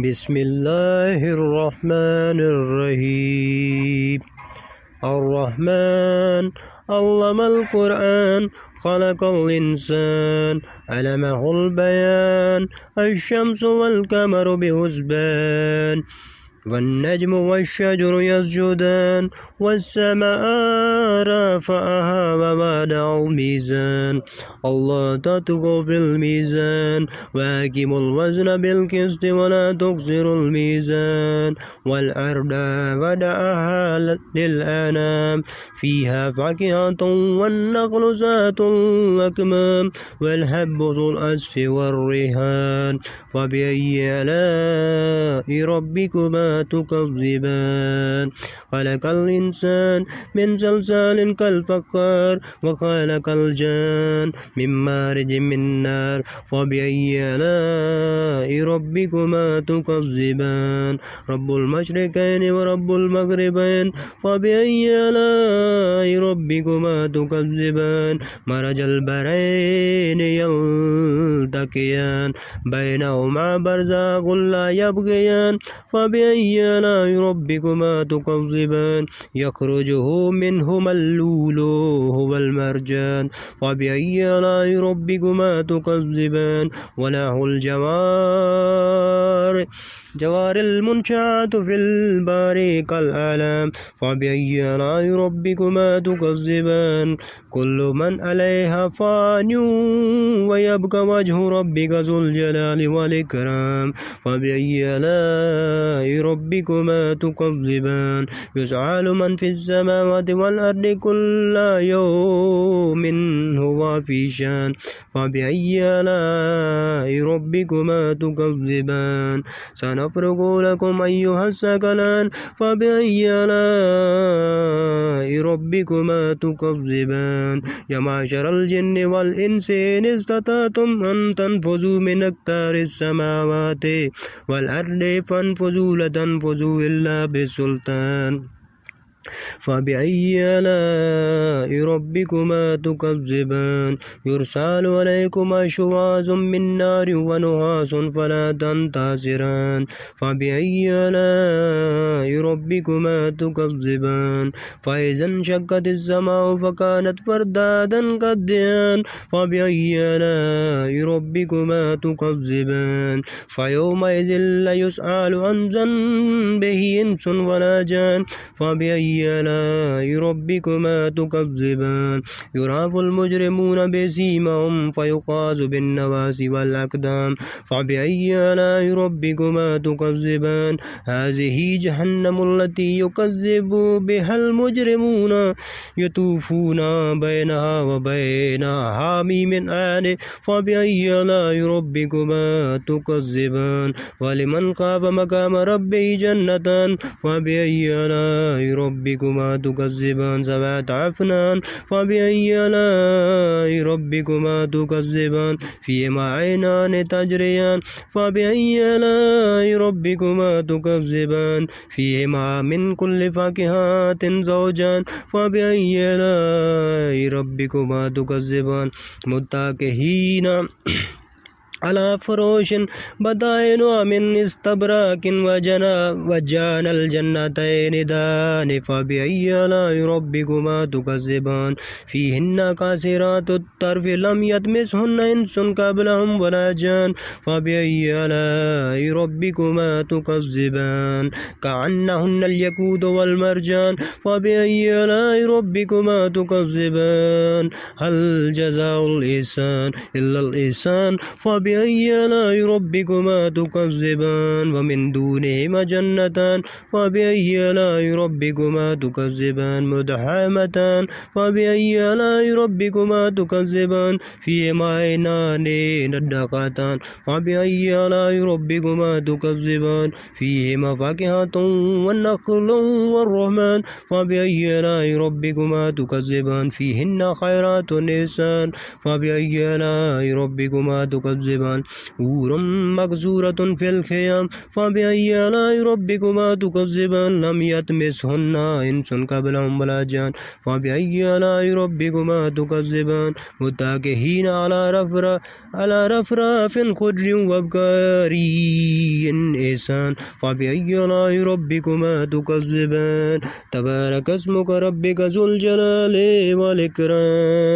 بسم الله الرحمن الرحيم الرحمن علم القرآن خلق الإنسان علمه البيان الشمس والقمر بحسبان والنجم والشجر يسجدان والسماء رفعها ووضع الميزان الله تطغوا في الميزان وأقيموا الوزن بالقسط ولا تخسروا الميزان والأرض وضعها للأنام فيها فاكهة والنخل ذات الأكمام والحب ذو العصف والريحان فبأي آلاء ربكما تكذبان خلق الإنسان من صلصال كالفخار وخلق الجان من مارج من نار فبأي آلاء ربكما تكذبان رب المشرقين ورب المغربين فبأي آلاء ربكما تكذبان مرج البحرين يلتقيان بينهما برزخ لا يبغيان فبأي آلاء ربكما تكذبان يخرجه منهما اللؤلؤ والمرجان فبأي آلاء ربكما تكذبان وله الجوار المنشآت في البحر كالأعلام فبأي آلاء ربكما تكذبان كل من عليها فان ويبقى وجه ربك ذو الجلال والإكرام فبأي آلاء ربكما تكذبان يسأل من في السماوات والأرض كل يوم هو في شان فبأي آلاء ربكما تكذبان سنفرغ لكم أيها الثقلان فبأي آلاء ربكما تكذبان يا معشر الجن والإنس إن استطعتم أن تنفذوا من أقطار السماوات والأرض فانفذوا لا تنفذوا إلا بسلطان فبأي آلاء ربكما تكذبان يرسل عليكما شواظ من نار ونحاس فلا تنتصران فبأي آلاء ربكما تكذبان فإذا انشقت السماء فكانت فردادا كالدهان فبأي آلاء ربكما تكذبان فيومئذ لا يسأل عن ذنبه إنس ولا جان فبأي آلاء ربكما تكذبان يعرف المجرمون بسيماهم فيؤخذ بالنواصي والأقدام فبأي آلاء ربكما تكذبان هذه جهنم التي يكذب بها المجرمون يطوفون بينها وبين حميم آن فبأي آلاء ربكما تكذبان ولمن خاف مقام ربه جنتان فبأي آلاء ربكما تكذبان سبعة أفنان فبأي آلاء ربكما تكذبان فيهما عينان تجريان فبأي آلاء ربكما تكذبان فيهما من كل فاكهة زوجان فبأي آلاء ربكما تكذبان متكئين على فروش بطائنها من استبرق وجان الجنتين دان فبأي آلاء ربكما تكذبان فيهن كاسرات الطرف لم يطمثهن إنس قبلهم ولا جان فبأي آلاء ربكما تكذبان كأنهن الياقوت والمرجان فبأي آلاء ربكما تكذبان هل جزاء الإحسان إلا الإحسان فبأي آلاء ربكما تكذبان ومن دونهما جنتان فبأي آلاء ربكما تكذبان مدحامتان فبأي آلاء ربكما تكذبان فيهما عينان نضاختان فبأي آلاء ربكما تكذبان فيهما فاكهة والنخل والرحمان فبأي آلاء ربكما تكذبان فيهن خيرات حسان فبأي آلاء ربكما تكذبان تكذبان حور مقصورة في الخيام فبأي آلاء ربكما تكذبان لم يطمثهن إنس قبلهم ولا جان فبأي آلاء ربكما تكذبان متكئين على رفرف خضر وأبقاري إحسان فبأي آلاء ربكما تكذبان تبارك اسمك ربك ذو الجلال والإكرام